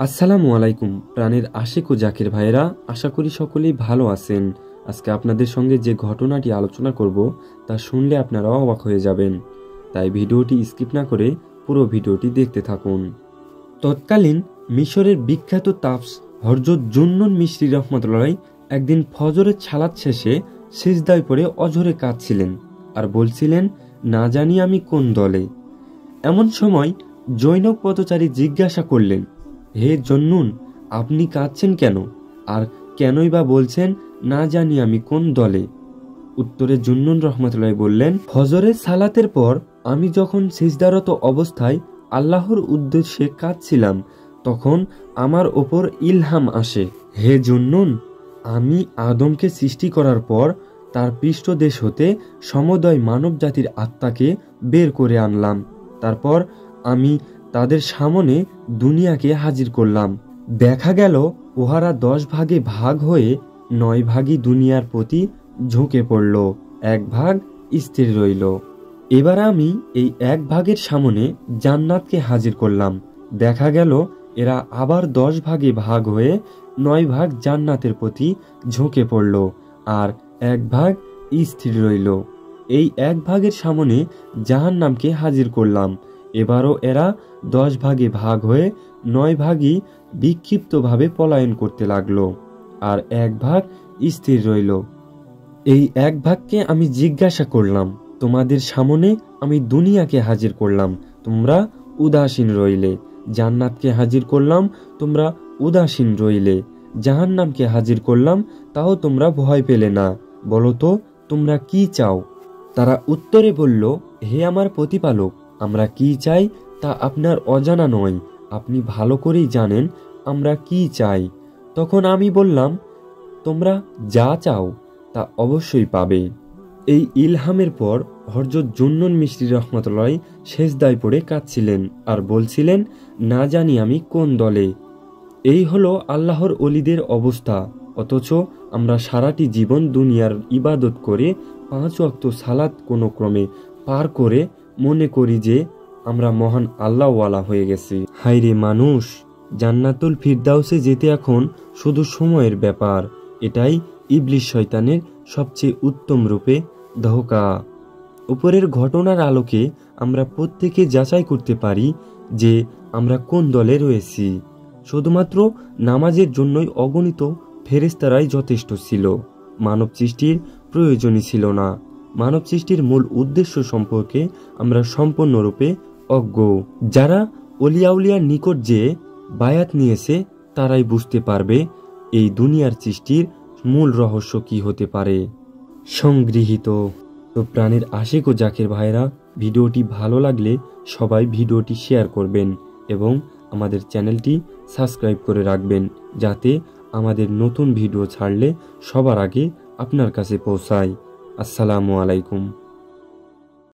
আসসালামু আলাইকুম প্রাণের আশিক ও জাকির ভাইরা, আশা করি সকলেই ভালো আছেন। আজকে আপনাদের সঙ্গে যে ঘটনাটি আলোচনা করব তা শুনলে আপনারাও অবাক হয়ে যাবেন, তাই ভিডিওটি স্কিপ না করে পুরো ভিডিওটি দেখতে থাকুন। তৎকালীন মিশরের বিখ্যাত তাফস হযরত জুন্নুন মিশরী রহমতুল্লাহ একদিন ফজরের সালাত শেষে সিজদায় পড়ে অঝরে কাঁদছিলেন আর বলছিলেন, না জানি আমি কোন দলে। এমন সময় জৈনক পথচারী জিজ্ঞাসা করলেন, হে জন্নুন, আপনি কাঁদছেন কেন, আর কেনই বা বলছেন না জানি আমি কোন দলে? উত্তরে জুন্নুন রহমতুল্লাহ বললেন, ফজরের সালাতের পর আমি যখন সিজদারত অবস্থায় আল্লাহর উদ্দেশ্যে কাঁদছিলাম, তখন আমার ওপর ইলহাম আসে, হে জুন্নুন, আমি আদমকে সৃষ্টি করার পর তার পৃষ্ঠদেশ হতে সমুদয় মানব জাতির আত্মাকে বের করে আনলাম। তারপর আমি তাদের সামনে দুনিয়াকে হাজির করলাম। দেখা গেল উহারা 10 ভাগে ভাগ হয়ে 9 ভাগই দুনিয়ার প্রতি ঝুঁকে পড়ল, 1 ভাগ স্থির রইল। এবার আমি এই 1 ভাগের সামনে জান্নাতকে হাজির করলাম। দেখা গেল এরা আবার 10 ভাগে ভাগ হয়ে 9 ভাগ জান্নাতের প্রতি ঝুঁকে পড়ল, আর 1 ভাগ স্থির রইল। এই 1 ভাগের সামনে জাহান্নামকে হাজির করলাম। এবারও এরা 10 ভাগে ভাগ হয়ে 9 ভাগই বিক্ষিপ্তভাবে পলায়ন করতে লাগলো, আর 1 ভাগ স্থির রইল। এই 1 ভাগকে আমি জিজ্ঞাসা করলাম, তোমাদের সামনে আমি দুনিয়াকে হাজির করলাম, তোমরা উদাসীন রইলে। জান্নাতকে হাজির করলাম, তোমরা উদাসীন রইলে। জাহান্নামকে হাজির করলাম, তাও তোমরা ভয় পেলে না। বলো তো, তোমরা কি চাও? তারা উত্তরে বলল, হে আমার প্রতিপালক, আমরা কি চাই তা আপনার অজানা নয়, আপনি ভালো করেই জানেন আমরা কি চাই। তখন আমি বললাম, তোমরা যা চাও তা অবশ্যই পাবে। এই ইলহামের পর হযরত জুন্নুন মিশরী রহমতুল্লাহ সেজদায় পড়ে কাঁদছিলেন আর বলছিলেন, না জানি আমি কোন দলে। এই হলো আল্লাহর ওলিদের অবস্থা। অথচ আমরা সারাটি জীবন দুনিয়ার ইবাদত করে 5 ওয়াক্ত সালাত কোনো ক্রমে পার করে মনে করি যে আমরা মহান আল্লাহওয়ালা হয়ে গেছি। হায়রে মানুষ, জান্নাতুল ফিরদাউসে যেতে এখন শুধু সময়ের ব্যাপার। এটাই ইবলিস শয়তানের সবচেয়ে উত্তম রূপে ধোঁকা। উপরের ঘটনার আলোকে আমরা প্রত্যেকে যাচাই করতে পারি যে আমরা কোন দলে রয়েছি। শুধুমাত্র নামাজের জন্যই অগণিত ফেরেশতারাই যথেষ্ট ছিল, মানব সৃষ্টির প্রয়োজনই ছিল না। মানব সৃষ্টির মূল উদ্দেশ্য সম্পর্কে আমরা সম্পূর্ণরূপে অজ্ঞ। যারা অলিয়াউলিয়ার নিকট যে বায়াত নিয়েছে তারাই বুঝতে পারবে এই দুনিয়ার সৃষ্টির মূল রহস্য কি হতে পারে। সংগৃহীত। তো প্রাণের আশিক ও জাকির ভাইরা, ভিডিওটি ভালো লাগলে সবাই ভিডিওটি শেয়ার করবেন এবং আমাদের চ্যানেলটি সাবস্ক্রাইব করে রাখবেন, যাতে আমাদের নতুন ভিডিও ছাড়লে সবার আগে আপনার কাছে পৌঁছায়। আসসালামু আলাইকুম।